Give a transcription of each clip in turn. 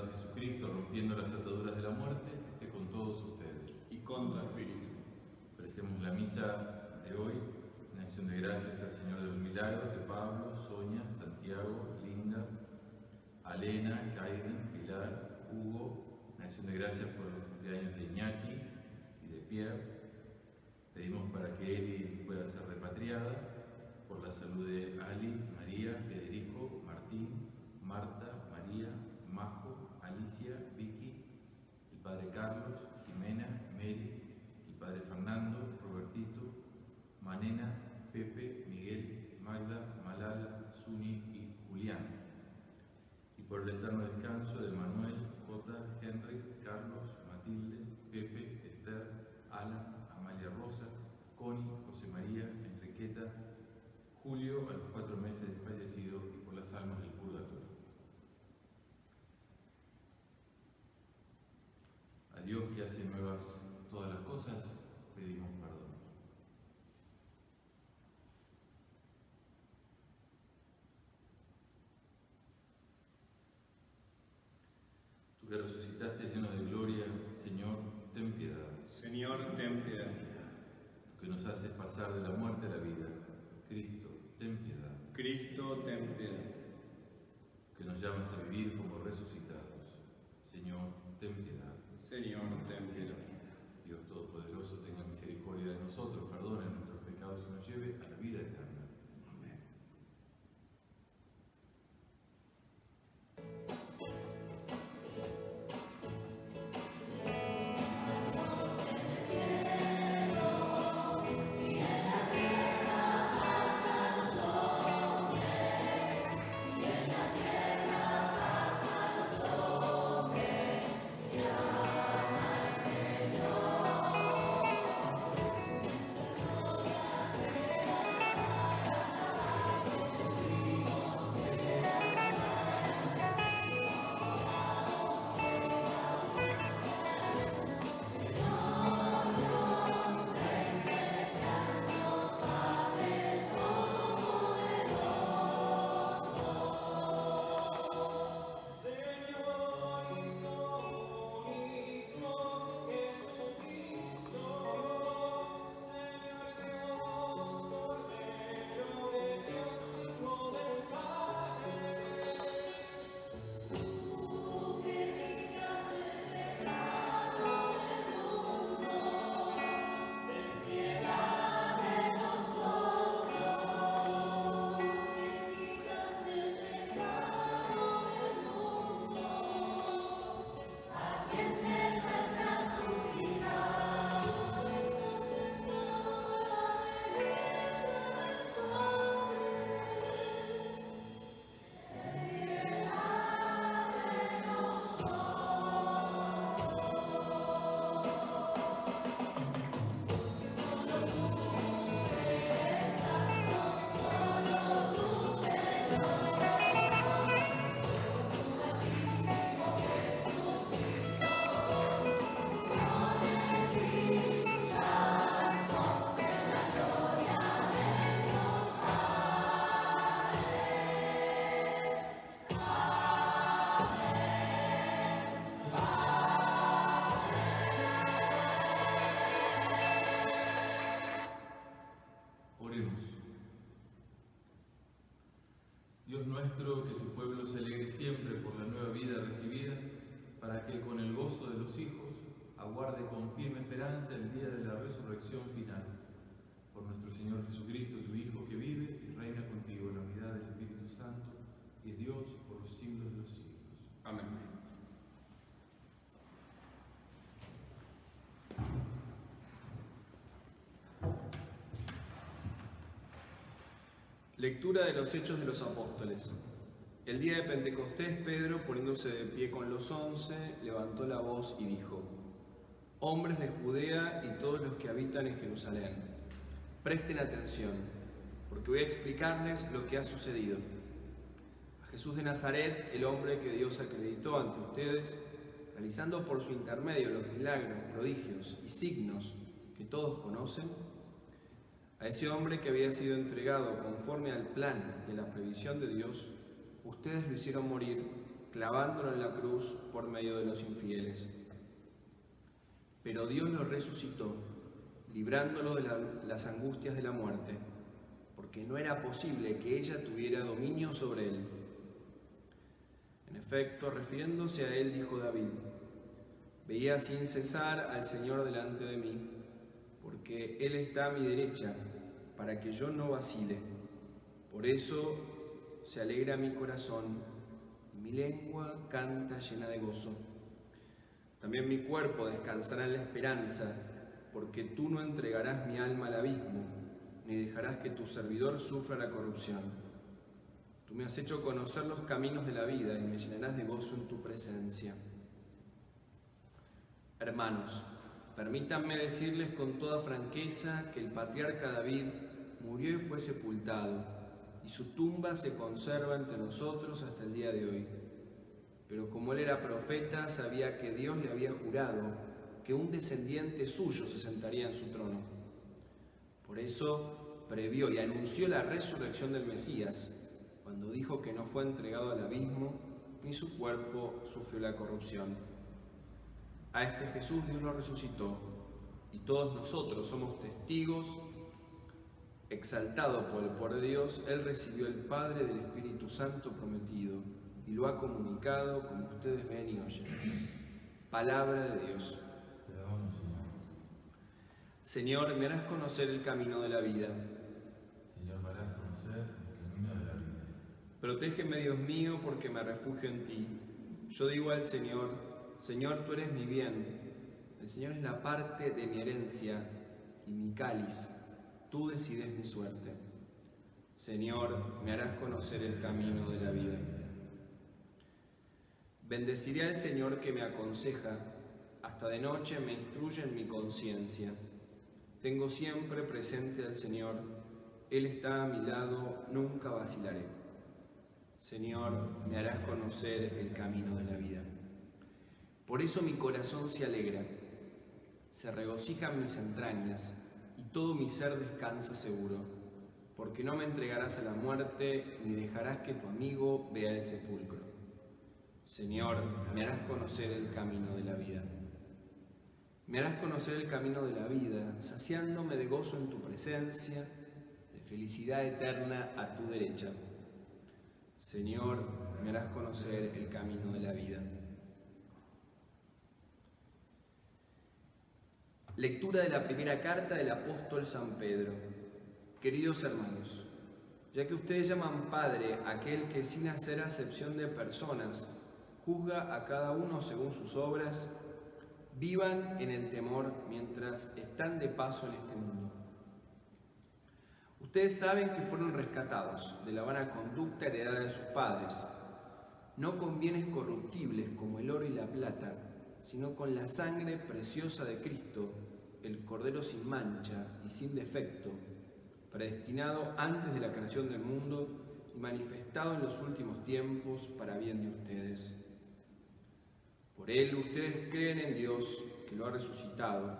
resucitado Jesucristo, rompiendo las ataduras de la muerte, esté con todos ustedes. Y con tu espíritu. Ofrecemos la misa de hoy en acción de gracias al Señor de los Milagros, de Pablo, Sonia, Santiago, Linda, Alena, Kaiden, Pilar, Hugo, en acción de gracias por los cumpleaños de Iñaki y de Pierre. Pedimos para que Eli pueda ser repatriada, por la salud de Ali, María, Federico, Martín, Marta, María, Majo, Alicia, Vicky, el Padre Carlos, Jimena, Mary, el Padre Fernando, Robertito, Manena, Pepe, Miguel, Magda, Malala, Suni y Julián. Y por el eterno descanso de Manuel, Jota, Henry, Carlos, Matilde, Pepe, Esther, Alan, Amalia Rosa, Connie, José María, Enriqueta, Julio, a los 4 meses de fallecido, y por las almas del purgatorio. A Dios, que hace nuevas todas las cosas, pedimos perdón. Tú que resucitaste lleno de gloria, Señor, ten piedad. Señor, ten piedad. Tú que nos haces pasar de la muerte a la vida, Cristo, ten piedad. Cristo, ten piedad. Que nos llamas a vivir como resucitados, Señor, ten piedad. Señor, ten piedad. Dios Todopoderoso, tenga misericordia de nosotros, perdone nuestros pecados y nos lleve a la vida eterna. Amén. Oremos. Dios nuestro, que tu pueblo se alegre siempre por la nueva vida recibida, para que con el gozo de los hijos aguarde con firme esperanza el día de la resurrección final. Por nuestro Señor Jesucristo, tu Hijo, que vive y reina contigo en la unidad del Espíritu Santo, y es Dios por los siglos de los siglos. Amén. Lectura de los Hechos de los Apóstoles. El día de Pentecostés, Pedro, poniéndose de pie con los 11, levantó la voz y dijo: Hombres de Judea y todos los que habitan en Jerusalén, presten atención, porque voy a explicarles lo que ha sucedido. A Jesús de Nazaret, el hombre que Dios acreditó ante ustedes, realizando por su intermedio los milagros, prodigios y signos que todos conocen, a ese hombre que había sido entregado conforme al plan y a la previsión de Dios, ustedes lo hicieron morir clavándolo en la cruz por medio de los infieles. Pero Dios lo resucitó, librándolo de las angustias de la muerte, porque no era posible que ella tuviera dominio sobre él. En efecto, refiriéndose a él, dijo David: veía sin cesar al Señor delante de mí, porque Él está a mi derecha, para que yo no vacile. Por eso se alegra mi corazón, y mi lengua canta llena de gozo. También mi cuerpo descansará en la esperanza, porque tú no entregarás mi alma al abismo, ni dejarás que tu servidor sufra la corrupción. Tú me has hecho conocer los caminos de la vida, y me llenarás de gozo en tu presencia. Hermanos, permítanme decirles con toda franqueza que el patriarca David murió y fue sepultado, y su tumba se conserva entre nosotros hasta el día de hoy. Pero como él era profeta, sabía que Dios le había jurado que un descendiente suyo se sentaría en su trono. Por eso previó y anunció la resurrección del Mesías, cuando dijo que no fue entregado al abismo, ni su cuerpo sufrió la corrupción. A este Jesús Dios lo resucitó, y todos nosotros somos testigos. Exaltado por el poder de Dios, Él recibió el Padre del Espíritu Santo prometido, y lo ha comunicado como ustedes ven y oyen. Palabra de Dios. Señor, me harás conocer el camino de la vida. Señor, me harás conocer el camino de la vida. Protégeme, Dios mío, porque me refugio en ti. Yo digo al Señor: Señor, tú eres mi bien. El Señor es la parte de mi herencia y mi cáliz. Tú decides mi suerte. Señor, me harás conocer el camino de la vida. Bendeciré al Señor que me aconseja. Hasta de noche me instruye en mi conciencia. Tengo siempre presente al Señor. Él está a mi lado, nunca vacilaré. Señor, me harás conocer el camino de la vida. Por eso mi corazón se alegra, se regocijan mis entrañas, y todo mi ser descansa seguro, porque no me entregarás a la muerte, ni dejarás que tu amigo vea el sepulcro. Señor, me harás conocer el camino de la vida. Me harás conocer el camino de la vida, saciándome de gozo en tu presencia, de felicidad eterna a tu derecha. Señor, me harás conocer el camino de la vida. Lectura de la primera carta del apóstol San Pedro. Queridos hermanos, ya que ustedes llaman Padre a aquel que sin hacer acepción de personas juzga a cada uno según sus obras, vivan en el temor mientras están de paso en este mundo. Ustedes saben que fueron rescatados de la vana conducta heredada de sus padres, no con bienes corruptibles como el oro y la plata, sino con la sangre preciosa de Cristo, el Cordero sin mancha y sin defecto, predestinado antes de la creación del mundo y manifestado en los últimos tiempos para bien de ustedes. Por él ustedes creen en Dios, que lo ha resucitado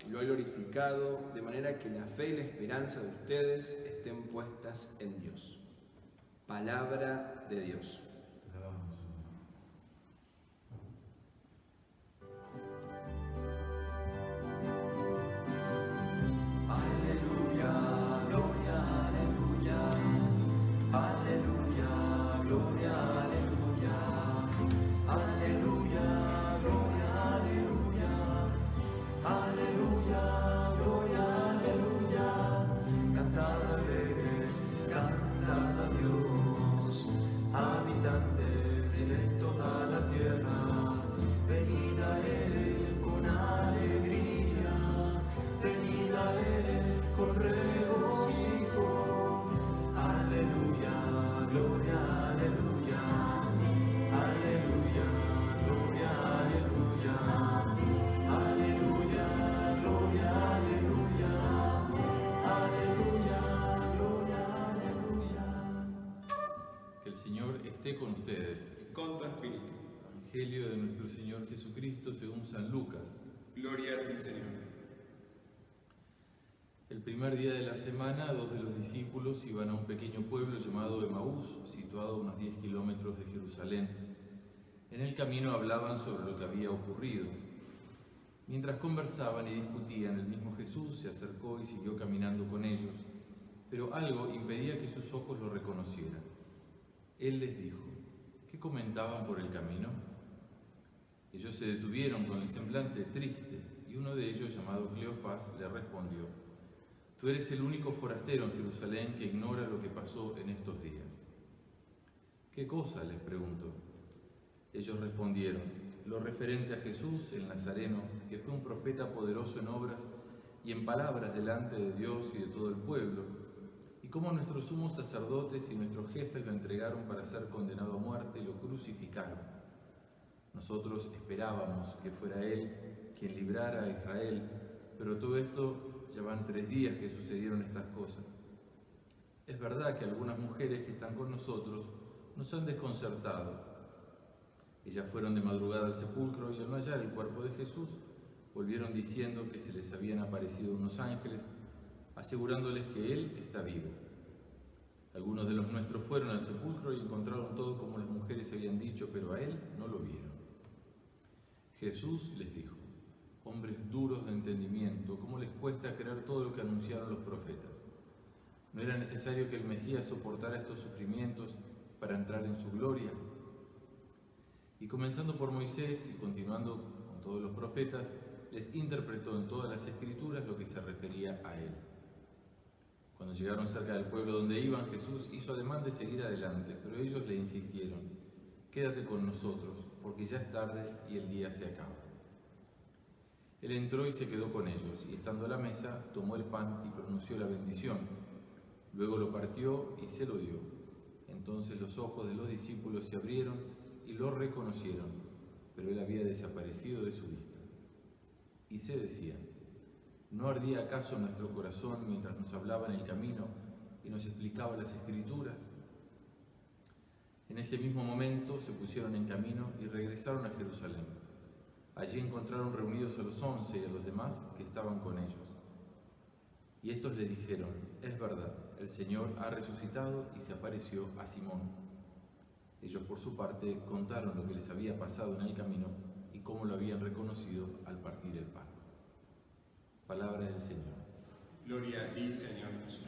y lo ha glorificado, de manera que la fe y la esperanza de ustedes estén puestas en Dios. Palabra de Dios. Con ustedes. Con tu espíritu. Evangelio de nuestro Señor Jesucristo según San Lucas. Gloria a ti, Señor. El primer día de la semana, 2 de los discípulos iban a un pequeño pueblo llamado Emaús, situado a unos 10 kilómetros de Jerusalén. En el camino hablaban sobre lo que había ocurrido. Mientras conversaban y discutían, el mismo Jesús se acercó y siguió caminando con ellos, pero algo impedía que sus ojos lo reconocieran. Él les dijo: ¿qué comentaban por el camino? Ellos se detuvieron con el semblante triste, y uno de ellos, llamado Cleofás, le respondió: tú eres el único forastero en Jerusalén que ignora lo que pasó en estos días. ¿Qué cosa?, les preguntó. Ellos respondieron: lo referente a Jesús, el Nazareno, que fue un profeta poderoso en obras y en palabras delante de Dios y de todo el pueblo, y cómo nuestros sumos sacerdotes y nuestros jefes lo entregaron para ser condenado a muerte y lo crucificaron. Nosotros esperábamos que fuera Él quien librara a Israel, pero todo esto ya van 3 días que sucedieron estas cosas. Es verdad que algunas mujeres que están con nosotros nos han desconcertado. Ellas fueron de madrugada al sepulcro y al no hallar el cuerpo de Jesús, volvieron diciendo que se les habían aparecido unos ángeles, asegurándoles que Él está vivo. Algunos de los nuestros fueron al sepulcro y encontraron todo como las mujeres habían dicho, pero a Él no lo vieron. Jesús les dijo: hombres duros de entendimiento, ¿cómo les cuesta creer todo lo que anunciaron los profetas? ¿No era necesario que el Mesías soportara estos sufrimientos para entrar en su gloria? Y comenzando por Moisés y continuando con todos los profetas, les interpretó en todas las Escrituras lo que se refería a Él. Cuando llegaron cerca del pueblo donde iban, Jesús hizo ademán de seguir adelante, pero ellos le insistieron: quédate con nosotros, porque ya es tarde y el día se acaba. Él entró y se quedó con ellos, y estando a la mesa, tomó el pan y pronunció la bendición. Luego lo partió y se lo dio. Entonces los ojos de los discípulos se abrieron y lo reconocieron, pero él había desaparecido de su vista. Y se decían: ¿no ardía acaso nuestro corazón mientras nos hablaba en el camino y nos explicaba las Escrituras? En ese mismo momento se pusieron en camino y regresaron a Jerusalén. Allí encontraron reunidos a los 11 y a los demás que estaban con ellos. Y estos le dijeron: es verdad, el Señor ha resucitado y se apareció a Simón. Ellos por su parte contaron lo que les había pasado en el camino y cómo lo habían reconocido al partir el pan. Palabra del Señor. Gloria a ti, Señor Jesús.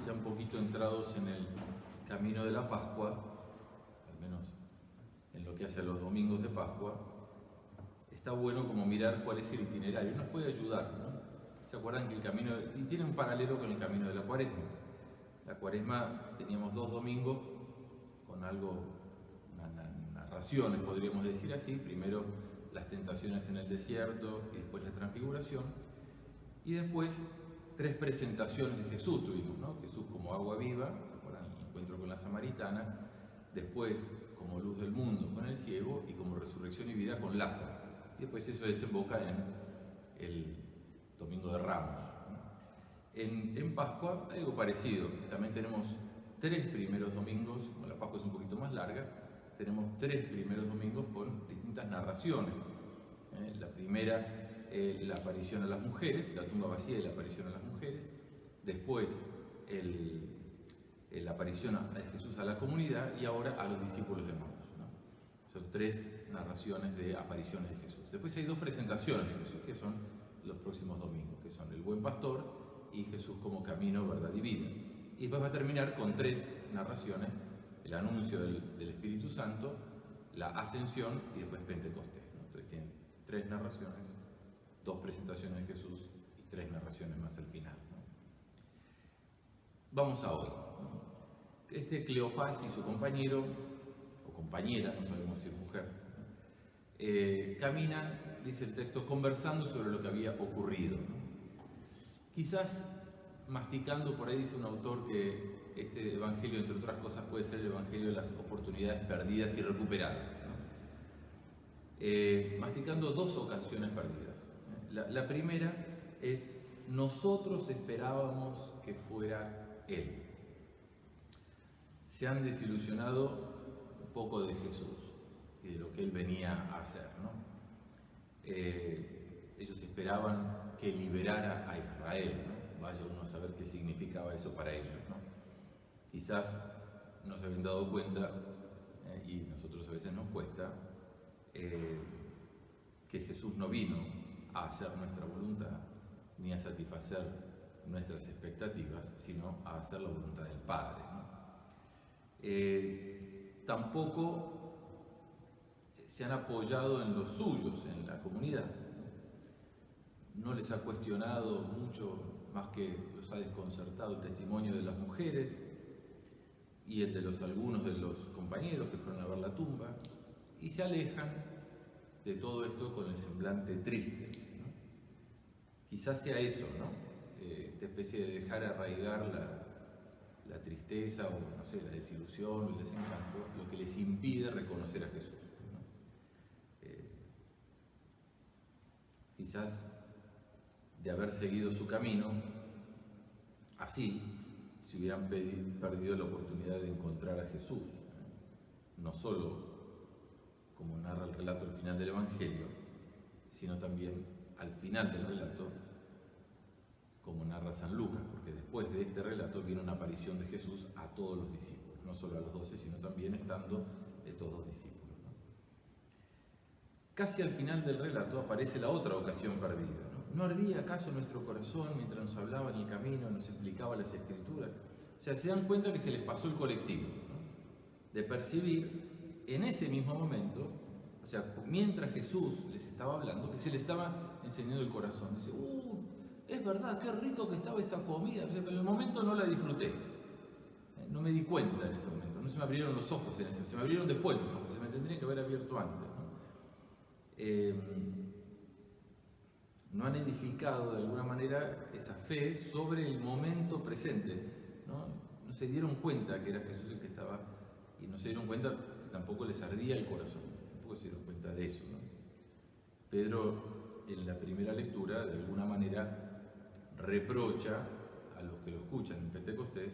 Ya un poquito entrados en el camino de la Pascua, al menos en lo que hace a los domingos de Pascua, está bueno como mirar cuál es el itinerario. Nos puede ayudar, ¿no? ¿Se acuerdan que el camino, y tiene un paralelo con el camino de la Cuaresma? La Cuaresma teníamos 2 domingos con algo, narraciones podríamos decir así, primero las tentaciones en el desierto y después la transfiguración, y después 3 presentaciones de Jesús tuvimos, ¿no? Jesús como agua viva, ¿se acuerdan? El encuentro con la samaritana, después como luz del mundo con el ciego y como resurrección y vida con Lázaro. Y después eso desemboca en el Domingo de Ramos. En Pascua algo parecido, también tenemos 3 primeros domingos, como la Pascua es un poquito más larga, tenemos 3 primeros domingos con distintas narraciones. La primera, la aparición a las mujeres, la tumba vacía y la aparición a las mujeres, después la aparición de Jesús a la comunidad y ahora a los discípulos de Maús, ¿no? Son 3 narraciones de apariciones de Jesús. Después hay 2 presentaciones de Jesús, que son los próximos domingos, que son el buen pastor y Jesús como camino, verdad y vida. Y después va a terminar con 3 narraciones: el anuncio del Espíritu Santo, la ascensión y después Pentecostés, ¿no? Entonces tiene 3 narraciones, 2 presentaciones de Jesús y 3 narraciones más al final, ¿no? Vamos a hoy, ¿no? Cleofás y su compañero, o compañera, no sabemos si es mujer, ¿no? Caminan, dice el texto, conversando sobre lo que había ocurrido, ¿no? Quizás masticando, por ahí dice un autor que este evangelio, entre otras cosas, puede ser el evangelio de las oportunidades perdidas y recuperadas, ¿no? Masticando 2 ocasiones perdidas. La primera es: nosotros esperábamos que fuera Él. Se han desilusionado un poco de Jesús y de lo que Él venía a hacer, ¿no? Ellos esperaban que liberara a Israel, ¿no? Vaya uno a saber qué significaba eso para ellos, ¿no? Quizás no se habían dado cuenta, y nosotros a veces nos cuesta, que Jesús no vino a hacer nuestra voluntad ni a satisfacer nuestras expectativas, sino a hacer la voluntad del Padre, ¿no? Tampoco se han apoyado en los suyos, en la comunidad. No les ha cuestionado mucho, más que los ha desconcertado el testimonio de las mujeres y el de algunos de los compañeros que fueron a ver la tumba, y se alejan de todo esto con el semblante triste, ¿no? Quizás sea eso, ¿no? Esta especie de dejar arraigar la tristeza o, no sé, la desilusión o el desencanto, lo que les impide reconocer a Jesús, ¿no? Quizás de haber seguido su camino, así se hubieran perdido la oportunidad de encontrar a Jesús, no solo como narra el relato al final del Evangelio, sino también al final del relato, como narra San Lucas, porque después de este relato viene una aparición de Jesús a todos los discípulos, no solo a los 12, sino también estando estos 2 discípulos, ¿no? Casi al final del relato aparece la otra ocasión perdida, ¿no? ¿No ardía acaso nuestro corazón mientras nos hablaba en el camino y nos explicaba las Escrituras? O sea, se dan cuenta que se les pasó el colectivo, ¿no? De percibir en ese mismo momento, o sea, mientras Jesús les estaba hablando, que se les estaba enseñando el corazón. Dice, es verdad, qué rico que estaba esa comida, pero en el momento no la disfruté. No me di cuenta en ese momento, no se me abrieron los ojos en ese momento, se me abrieron después los ojos, se me tendrían que haber abierto antes, ¿no? No han edificado de alguna manera esa fe sobre el momento presente, ¿no? No se dieron cuenta que era Jesús el que estaba, y no se dieron cuenta que tampoco les ardía el corazón, tampoco se dieron cuenta de eso, ¿no? Pedro, en la primera lectura, de alguna manera reprocha a los que lo escuchan en Pentecostés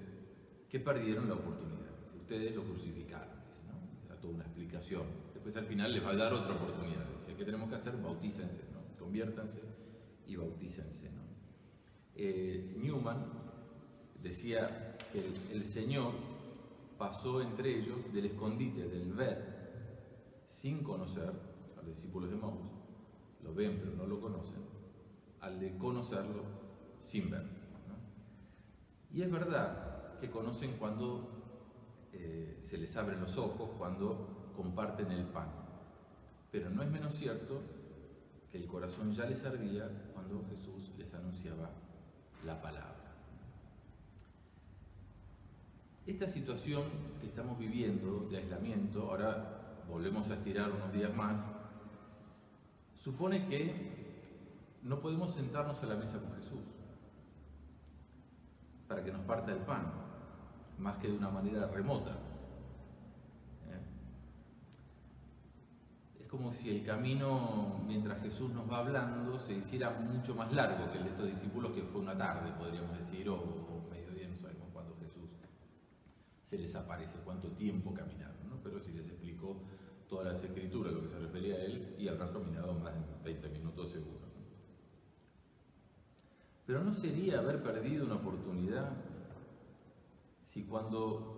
que perdieron la oportunidad. Dice, ustedes lo crucificaron, dice, ¿no? Da toda una explicación. Después al final les va a dar otra oportunidad. Dice, ¿qué tenemos que hacer? Bautícense, ¿no? Conviértanse y bautícense, ¿no? Newman decía que el Señor pasó entre ellos del escondite del ver sin conocer a los discípulos de Maús, lo ven pero no lo conocen, al de conocerlo sin ver, ¿no? Y es verdad que conocen cuando se les abren los ojos, cuando comparten el pan, pero no es menos cierto que el corazón ya les ardía cuando Jesús les anunciaba la palabra. Esta situación que estamos viviendo de aislamiento, ahora volvemos a estirar unos días más, supone que no podemos sentarnos a la mesa con Jesús para que nos parta el pan, más que de una manera remota. Es como si el camino, mientras Jesús nos va hablando, se hiciera mucho más largo que el de estos discípulos, que fue una tarde, podríamos decir, o mediodía, no sabemos cuándo Jesús se les aparece, cuánto tiempo caminaron, ¿no? Pero sí les explicó todas las Escrituras, lo que se refería a él, y habrán caminado más de 20 minutos seguro, ¿no? Pero ¿no sería haber perdido una oportunidad si cuando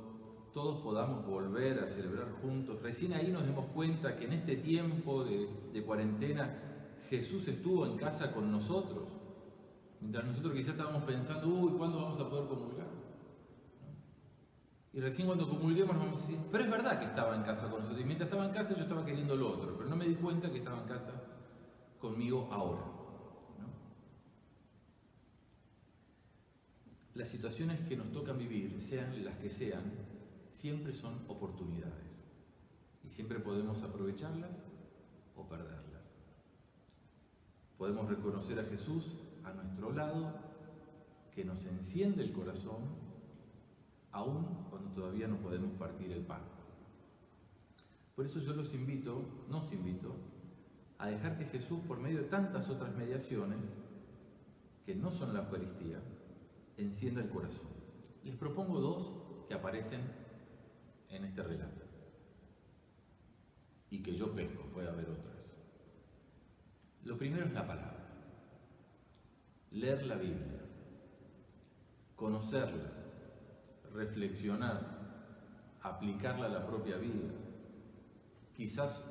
todos podamos volver a celebrar juntos, recién ahí nos demos cuenta que en este tiempo de cuarentena Jesús estuvo en casa con nosotros, mientras nosotros quizás estábamos pensando, ¿cuándo vamos a poder comulgar? ¿No? Y recién cuando comulguemos nos vamos a decir, pero es verdad que estaba en casa con nosotros, y mientras estaba en casa yo estaba queriendo lo otro, pero no me di cuenta que estaba en casa conmigo ahora, ¿no? Las situaciones que nos tocan vivir, sean las que sean, siempre son oportunidades y siempre podemos aprovecharlas o perderlas. Podemos reconocer a Jesús a nuestro lado, que nos enciende el corazón, aún cuando todavía no podemos partir el pan. Por eso yo nos invito a dejar que Jesús, por medio de tantas otras mediaciones que no son la Eucaristía, encienda el corazón. Les propongo 2 que aparecen en este relato y que yo pesco, puede haber otras. Lo primero es la palabra, leer la Biblia, conocerla, reflexionar aplicarla a la propia vida. Quizás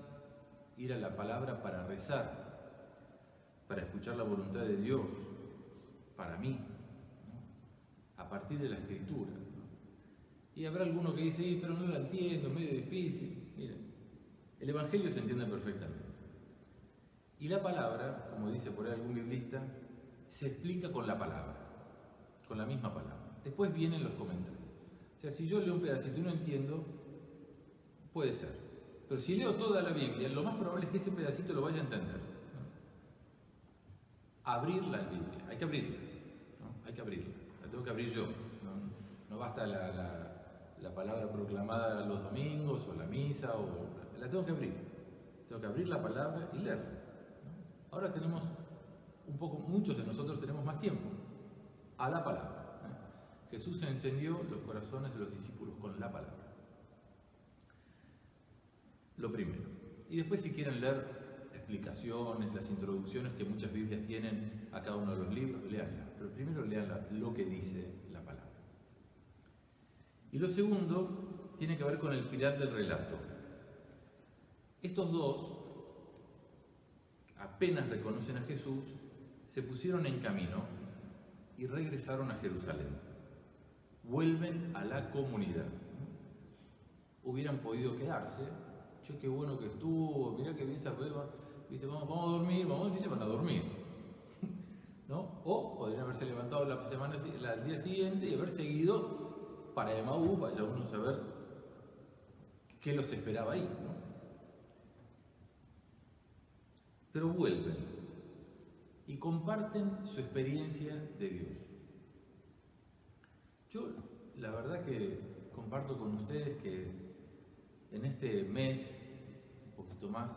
ir a la palabra para rezar, para escuchar la voluntad de Dios, para mí, ¿no? A partir de la Escritura. Y habrá alguno que dice, pero no la entiendo, medio difícil. Miren, el Evangelio se entiende perfectamente. Y la palabra, como dice por ahí algún biblista, se explica con la palabra, con la misma palabra. Después vienen los comentarios. O sea, si yo leo un pedacito y no entiendo, puede ser. Pero si leo toda la Biblia, lo más probable es que ese pedacito lo vaya a entender, ¿no? Abrir la Biblia, hay que abrirla, ¿no? Hay que abrirla, la tengo que abrir yo. No basta la palabra proclamada los domingos o la misa, la tengo que abrir la palabra y leerla, ¿no? Ahora tenemos muchos de nosotros tenemos más tiempo a la palabra, ¿eh? Jesús encendió los corazones de los discípulos con la palabra. Lo primero. Y después, si quieren leer explicaciones, las introducciones que muchas Biblias tienen a cada uno de los libros, léanlas. Pero primero lean lo que dice la palabra. Y lo segundo tiene que ver con el final del relato. Estos dos, apenas reconocen a Jesús, se pusieron en camino y regresaron a Jerusalén. Vuelven a la comunidad. Hubieran podido quedarse. Che, qué bueno que estuvo, mirá que bien se prueba. Dice, vamos a dormir, y se van a dormir. ¿No? O podrían haberse levantado el día siguiente y haber seguido para Emaús, vaya uno a saber qué los esperaba ahí, ¿no? Pero vuelven y comparten su experiencia de Dios. Yo, la verdad que comparto con ustedes que en este mes, un poquito más,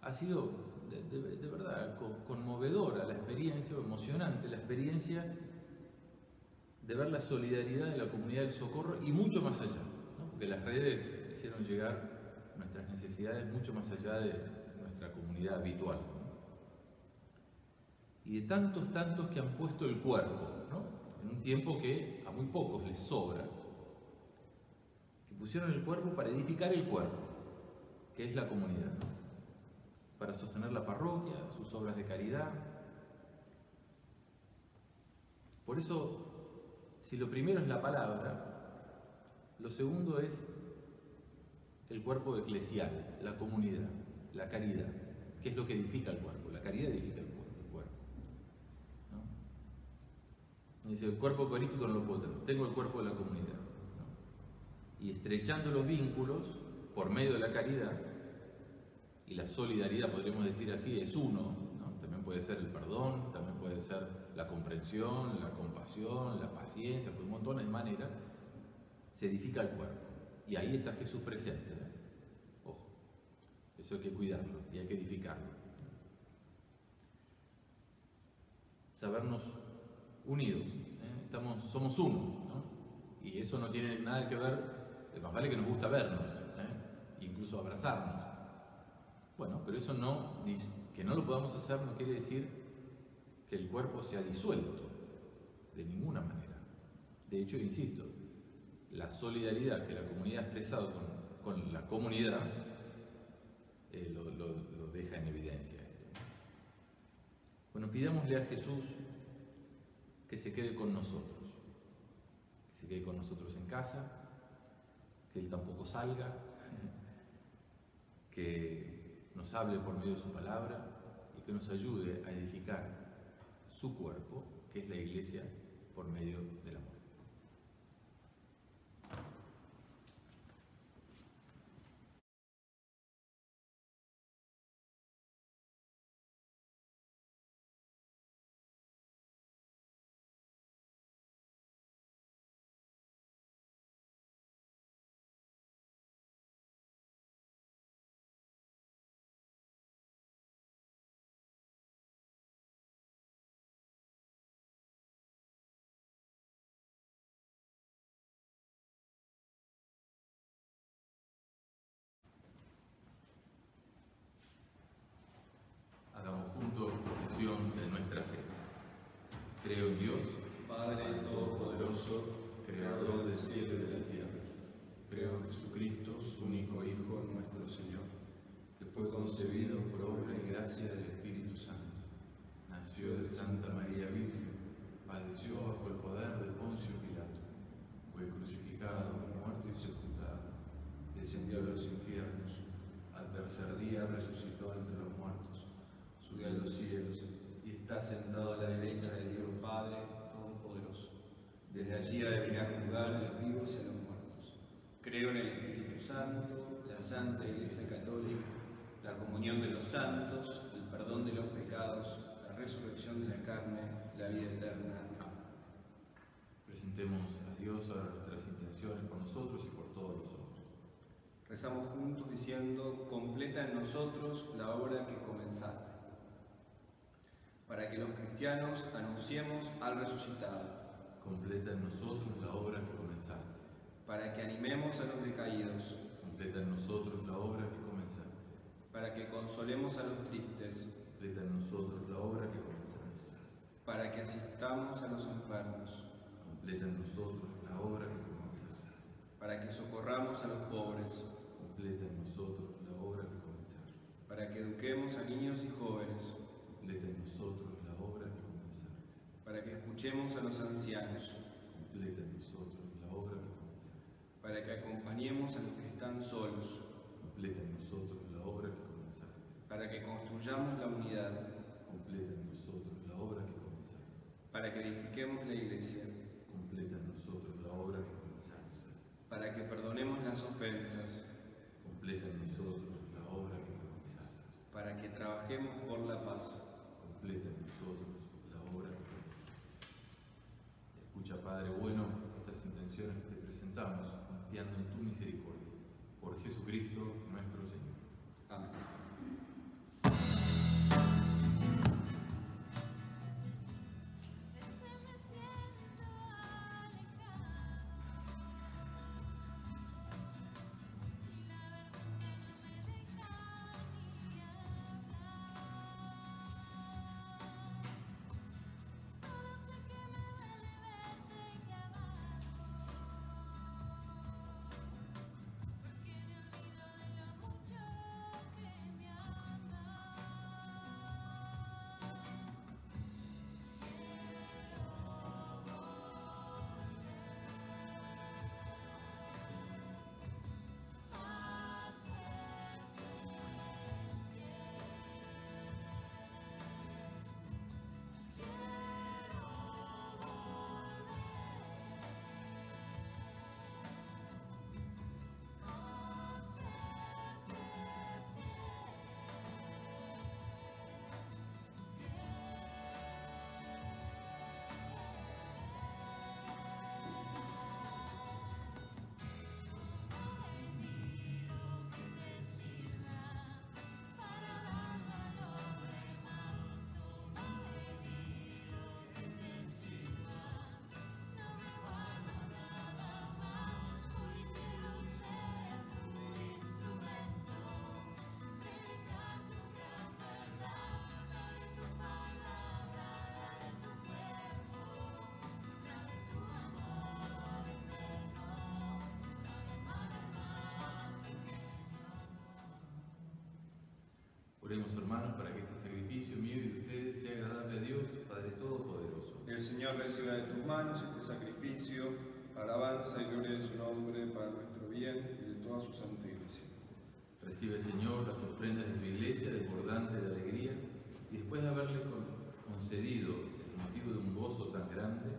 ha sido de verdad conmovedora la experiencia, emocionante la experiencia de ver la solidaridad de la comunidad del Socorro y mucho más allá, ¿no? Porque las redes hicieron llegar nuestras necesidades mucho más allá de nuestra comunidad habitual, ¿no? Y de tantos que han puesto el cuerpo, ¿no? En un tiempo que a muy pocos les sobra, que pusieron el cuerpo para edificar el cuerpo, que es la comunidad, ¿no? Para sostener la parroquia, sus obras de caridad. Por eso, si lo primero es la palabra, lo segundo es el cuerpo eclesial, la comunidad, la caridad, que es lo que edifica el cuerpo. La caridad edifica el cuerpo, ¿no? Dice, el cuerpo eucarístico no lo puedo tener, tengo el cuerpo de la comunidad, ¿no? Y estrechando los vínculos por medio de la caridad, y la solidaridad, podríamos decir así, es uno, ¿no? También puede ser el perdón, también puede ser la comprensión, la compasión, la paciencia, pues un montón de maneras, se edifica el cuerpo. Y ahí está Jesús presente, ¿eh? Ojo, eso hay que cuidarlo y hay que edificarlo. Sabernos unidos, ¿eh? Somos uno, ¿no? Y eso no tiene nada que ver, más vale que nos gusta vernos, ¿eh? Incluso abrazarnos. Bueno, pero eso que no lo podamos hacer no quiere decir que el cuerpo sea disuelto, de ninguna manera. De hecho, insisto, la solidaridad que la comunidad ha expresado con la comunidad lo deja en evidencia esto. Bueno, pidámosle a Jesús que se quede con nosotros, que se quede con nosotros en casa, que Él tampoco salga, que nos hable por medio de su palabra y que nos ayude a edificar su cuerpo, que es la Iglesia, por medio del amor. De nuestra fe. Creo en Dios, Padre Todopoderoso, Creador del cielo y de la tierra. Creo en Hijo nuestro Señor, que fue concebido por obra y gracia del Espíritu Santo. Nació de Santa María Virgen, padeció bajo el poder de Poncio Pilato, fue crucificado, muerto y sepultado, descendió a los infiernos, al tercer día resucitó entre los muertos, subió a los cielos y está sentado a la derecha de Dios Padre Todopoderoso. Desde allí ha de venir a juzgar a los vivos y a los muertos. creo en el Espíritu Santo, la Santa Iglesia Católica, la comunión de los santos, el perdón de los pecados, la resurrección de la carne, la vida eterna. Amén. Presentemos a Dios ahora nuestras intenciones por nosotros y por todos los hombres. Rezamos juntos diciendo: completa en nosotros la obra que comenzaste, para que los cristianos anunciemos al resucitado, Completa en nosotros la obra que comenzaste. para que animemos a los decaídos, Completa en nosotros la obra que comenzaste. para que consolemos a los tristes, Completa en nosotros la obra que comenzaste. para que asistamos a los enfermos, Completa en nosotros la obra que comenzaste. para que socorramos a los pobres, Completa en nosotros la obra que comenzaste. para que eduquemos a niños y jóvenes, Completa en nosotros la obra que comenzaste. para que escuchemos a los ancianos, Completa en nosotros la obra que comenzaste. para que acompañemos a los que están solos, Completa en nosotros la obra que comenzaste. para que construyamos la unidad, Completa en nosotros la obra que comenzaste. para que edifiquemos la iglesia, Completa en nosotros la obra que comenzaste. para que perdonemos las ofensas, Completa en nosotros la obra que comenzaste. para que trabajemos por la paz. Completa en nosotros la obra que comenzaste. Escucha, Padre bueno, estas intenciones que te presentamos, confiando en tu misericordia. Por Jesucristo nuestro Señor. Amén. Oremos, hermanos, para que este sacrificio mío y de ustedes sea agradable a Dios, Padre Todopoderoso. El Señor reciba de tus manos este sacrificio, alabanza y gloria de su nombre, para nuestro bien y de toda su santa iglesia. Recibe, Señor, las ofrendas de tu iglesia desbordante de alegría, y después de haberle concedido el motivo de un gozo tan grande,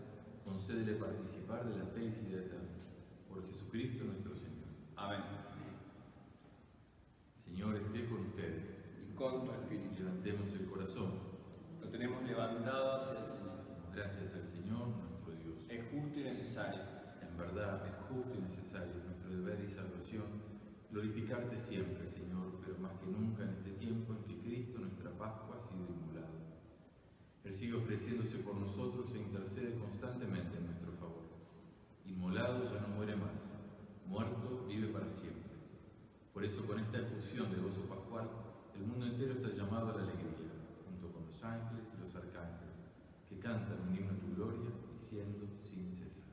concédele participar de la felicidad eterna. Por Jesucristo nuestro Señor. Amén. Señor, esté con ustedes. Y con tu espíritu. Levantemos el corazón. Lo tenemos levantado hacia el Señor. Gracias al Señor nuestro Dios. Es justo y necesario. En verdad es justo y necesario, nuestro deber y salvación, glorificarte siempre, Señor, pero más que nunca en este tiempo en que Cristo, nuestra Pascua, ha sido inmolado. Él sigue ofreciéndose por nosotros e intercede constantemente en nuestro favor. Inmolado ya no muere más, muerto vive para siempre. Por eso, con esta efusión de gozo pascual, el mundo entero está llamado a la alegría, junto con los ángeles y los arcángeles, que cantan un himno a tu gloria, diciendo sin cesar.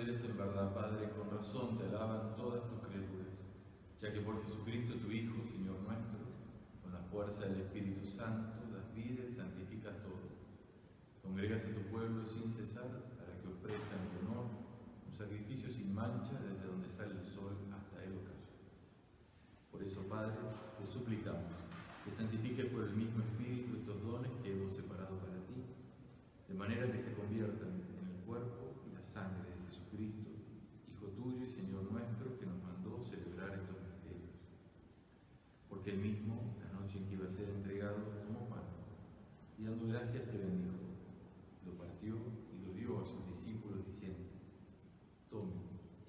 eres en verdad, Padre, con razón te alaban todas tus criaturas, ya que por Jesucristo tu Hijo, Señor nuestro, con la fuerza del Espíritu Santo, das vida y santificas todo. Congregas a tu pueblo sin cesar para que ofrezcan en tu honor un sacrificio sin mancha desde donde sale el sol hasta el ocaso. Por eso, Padre, te suplicamos que santifiques por el mismo Espíritu estos dones que hemos separado para ti, de manera que se conviertan en el cuerpo y la sangre de Jesucristo, Hijo tuyo y Señor nuestro, que nos mandó celebrar estos misterios. Porque él mismo, la noche en que iba a ser entregado, tomó pan y dando gracias te bendijo, lo partió y lo dio a sus discípulos diciendo: tomen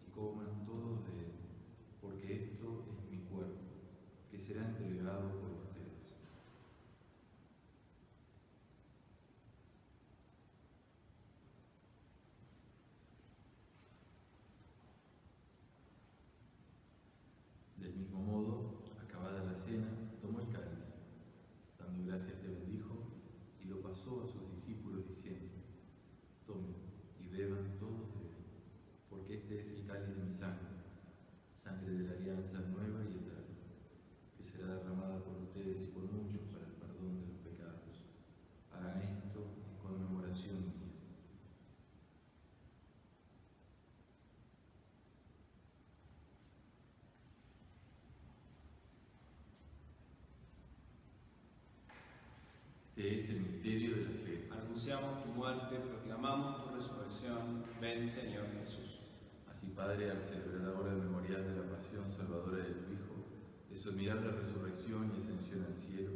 y coman todos de él, porque esto es mi cuerpo, que será entregado por ustedes. Del mismo modo, acabada la cena, tomó el cáliz, dando gracias te bendijo y lo pasó a sus discípulos diciendo: tomen y beban todos de él, porque este es el cáliz de mi sangre, sangre de la alianza nueva y eterna, que será derramada por ustedes y por muchos para el perdón de los pecados. Hagan esto en conmemoración mía. Este es el misterio de la fe. Anunciamos tu muerte, proclamamos tu resurrección. Ven, Señor Jesús. Así, Padre, al celebrar ahora el memorial de la pasión salvadora de tu Hijo, de su admirable resurrección y ascensión al cielo,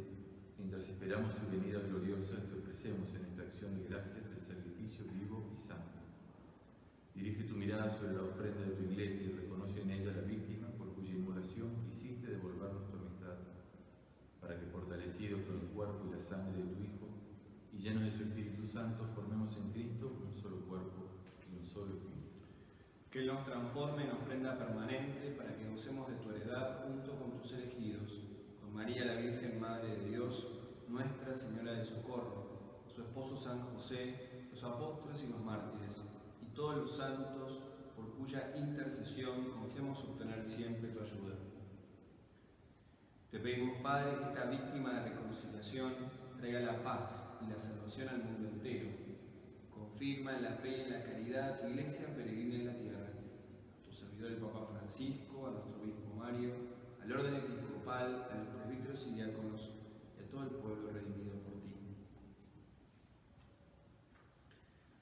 mientras esperamos su venida gloriosa, te ofrecemos en esta acción de gracias el sacrificio vivo y santo. Dirige tu mirada sobre la ofrenda de tu Iglesia y reconoce en ella la víctima por cuya inmolación quisiste devolvernos tu amistad, para que, fortalecidos con el cuerpo y la sangre de tu Hijo, y llenos de su Espíritu Santo, formemos en Cristo un solo cuerpo y un solo Espíritu. Que Él nos transforme en ofrenda permanente para que gocemos de tu heredad junto con tus elegidos, con María la Virgen Madre de Dios, Nuestra Señora del Socorro, su esposo San José, los apóstoles y los mártires, y todos los santos, por cuya intercesión confiamos obtener siempre tu ayuda. Te pedimos, Padre, que esta víctima de reconciliación traiga la paz y la salvación al mundo entero. Confirma en la fe y en la caridad a tu Iglesia peregrina en la tierra, a tu servidor el Papa Francisco, a nuestro obispo Mario, al orden episcopal, a los presbíteros y diáconos y a todo el pueblo redimido por ti.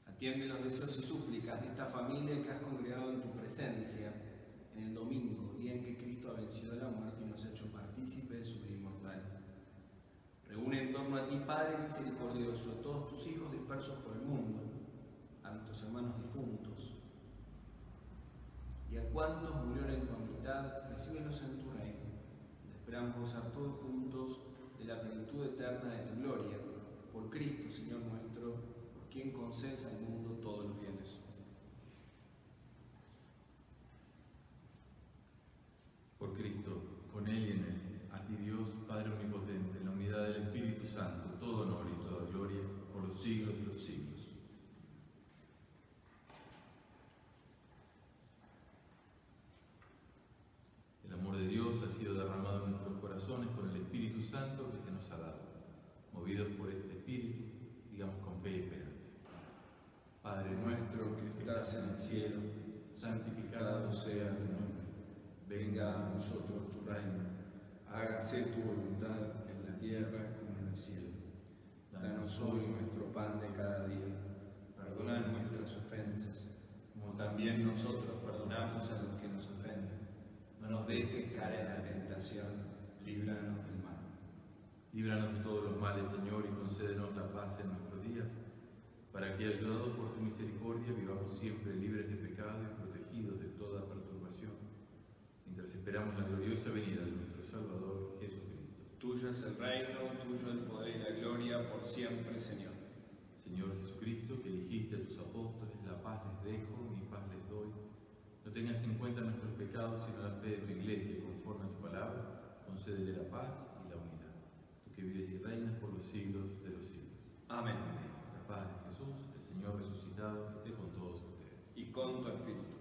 Atiende los deseos y súplicas de esta familia que has congregado en tu presencia en el domingo, día en que Cristo ha vencido la muerte y nos ha hecho partícipe de su vida inmortal. Reúne en torno a ti, Padre misericordioso, a todos tus hijos dispersos por el mundo, a nuestros hermanos difuntos, y a cuantos murieron en tu amistad, recíbelos en tu reino. Esperamos gozar todos juntos de la plenitud eterna de tu gloria, por Cristo, Señor nuestro, por quien concedes al mundo todos los bienes. Por Cristo, con Él y en Él, a ti Dios, Padre Omnipotente, en la unidad del Espíritu Santo, todo honor y toda gloria, por los siglos de los siglos. El amor de Dios ha sido derramado en nuestros corazones con el Espíritu Santo que se nos ha dado. Movidos por este Espíritu, digamos con fe y esperanza. Padre nuestro que estás en el cielo, santificado sea tu nombre. Venga a nosotros tu reino. Hágase tu voluntad en la tierra como en el cielo. Danos hoy nuestro pan de cada día. Perdona nuestras ofensas, como también nosotros perdonamos a los que nos ofenden. No nos dejes caer en la tentación, líbranos del mal. Líbranos de todos los males, Señor, y concédenos la paz en nuestros días, para que, ayudados por tu misericordia, vivamos siempre libres de pecado y protegidos de toda perturbación, mientras esperamos la gloriosa venida de nuestro Salvador Jesucristo. Tuyo es el reino, tuyo el poder y la gloria por siempre, Señor. Señor Jesucristo, que dijiste a tus apóstoles: la paz les dejo, mi paz les doy. No tengas en cuenta nuestros pecados, sino la fe de tu Iglesia, conforme a tu palabra, concédele la paz y la unidad. Tú que vives y reinas por los siglos de los siglos. Amén. La paz de Jesús, el Señor resucitado, esté con todos ustedes. Y con tu espíritu.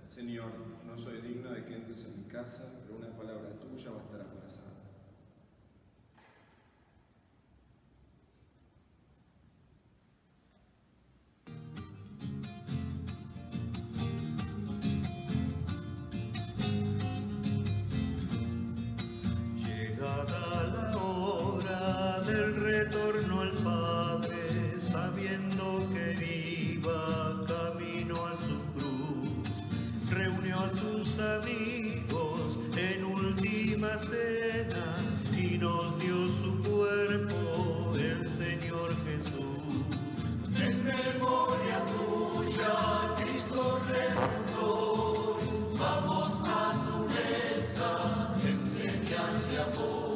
Señor, no soy digno de que entres en mi casa, pero una palabra tuya bastará para sanar. Llegada la hora del retorno al Padre, sabiendo que iba camino a su cruz, reunió a sus amigos en última cena y nos dio su cuerpo, el Señor Jesús. En memoria tuya, Cristo Redentor, vamos a tu mesa, enséñale amor.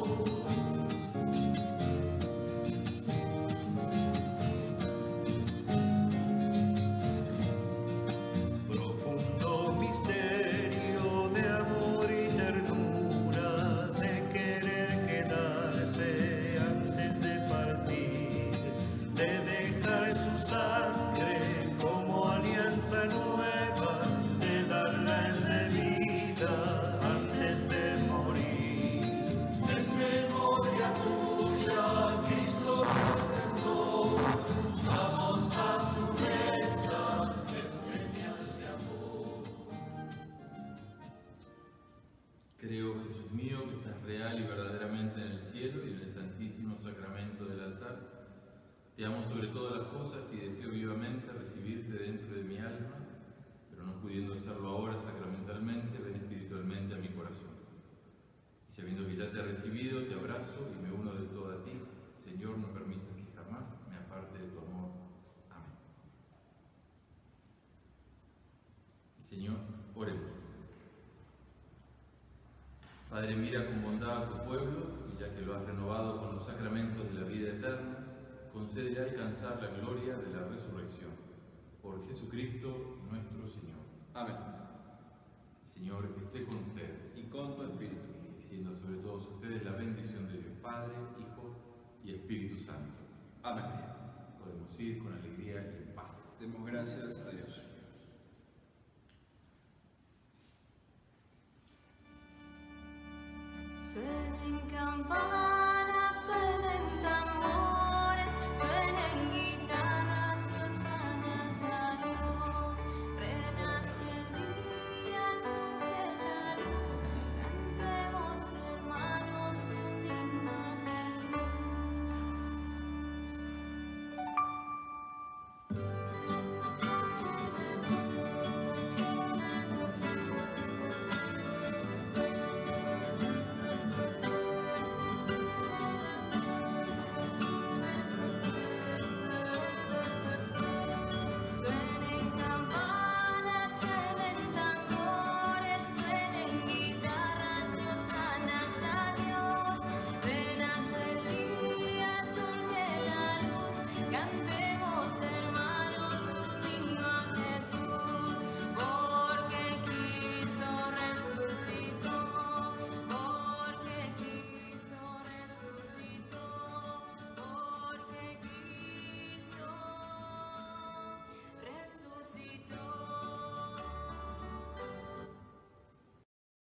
Profundo misterio de amor y ternura, de querer quedarse antes de partir, de dejar su sangre como alianza nueva, de darla en bebida antes de morir. En memoria tuya, Cristo Redentor, vamos a tu mesa, enséñale amor. Creo, Jesús mío, que estás real y verdaderamente en el cielo y en el santísimo sacramento del altar. Te amo sobre todas las cosas y deseo vivamente recibirte dentro de mi alma, pero no pudiendo hacerlo ahora sacramentalmente, ven espiritualmente a mi corazón. Y sabiendo que ya te he recibido, te abrazo y me uno del todo a ti. Señor, no permitas que jamás me aparte de tu amor. Amén. Y Señor, oremos. Padre, mira con bondad a tu pueblo, y ya que lo has renovado con los sacramentos de la vida eterna, concédele alcanzar la gloria de la resurrección. Por Jesucristo nuestro Señor. Amén. Señor, esté con ustedes. Y con tu espíritu. Y descienda sobre todos ustedes la bendición de Dios Padre, Hijo y Espíritu Santo. Amén. Podemos ir con alegría y en paz. Demos gracias a Dios. Suenen campanas, suenen